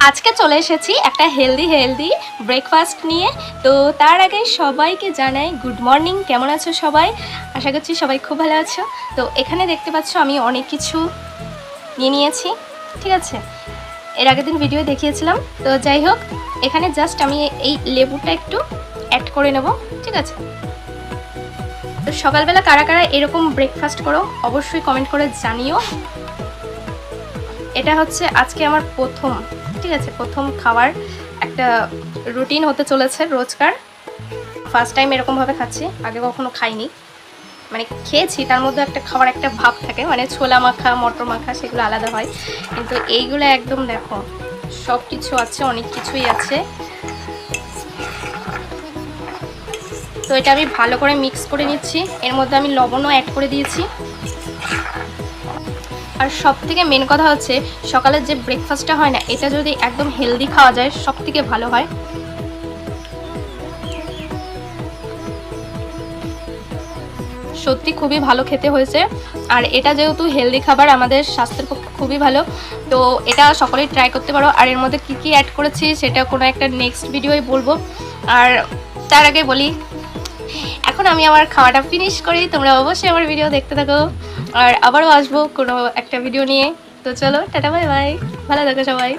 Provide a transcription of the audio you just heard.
আজকে চলে এসেছি একটা হেলদি ব্রেকফাস্ট নিয়ে। তো তার আগে সবাইকে জানাই গুড মর্নিং। কেমন আছো সবাই? আশা করছি সবাই খুব ভালো আছো। তো এখানে দেখতে পাচ্ছ আমি অনেক কিছু নিয়ে নিয়েছি, ঠিক আছে? এর আগের দিন ভিডিও দেখিয়েছিলাম। তো যাই হোক, এখানে জাস্ট আমি এই লেবুটা একটু অ্যাড করে নেব, ঠিক আছে? তো সকালবেলা কারা কারা এরকম ব্রেকফাস্ট করো অবশ্যই কমেন্ট করে জানিও। এটা হচ্ছে আজকে আমার প্রথম, ঠিক আছে, প্রথম খাবার একটা রুটিন হতে চলেছে রোজকার। ফার্স্ট টাইম এরকমভাবে খাচ্ছি, আগে কখনো খাইনি। মানে খেয়েছি, তার মধ্যে একটা খাবার একটা ভাব থাকে, মানে ছোলা মাখা মটর মাখা সেগুলো আলাদা হয়, কিন্তু এইগুলো একদম দেখো সব কিছু আছে, অনেক কিছুই আছে। তো এটা আমি ভালো করে মিক্স করে নিচ্ছি, এর মধ্যে আমি লবণও অ্যাড করে দিয়েছি। আর সব থেকে মেন কথা হচ্ছে সকালের যে ব্রেকফাস্টটা হয় না, এটা যদি একদম হেলদি খাওয়া যায় সব থেকে ভালো হয়। সত্যি খুবই ভালো খেতে হয়েছে। আর এটা যেহেতু হেলদি খাবার, আমাদের স্বাস্থ্যের পক্ষে খুবই ভালো। তো এটা সকলেই ট্রাই করতে পারো। আর এর মধ্যে কী কী অ্যাড করেছি সেটা কোনো একটা নেক্সট ভিডিওয় বলবো। আর তার আগে বলি, এখন আমি আমার খাওয়াটা ফিনিশ করি, তোমরা অবশ্যই আমার ভিডিও দেখতে থাকো। আর আবারও আসবো কোনো একটা ভিডিও নিয়ে। তো চলো, টাটা বাই বাই, ভালো থাকো সবাই।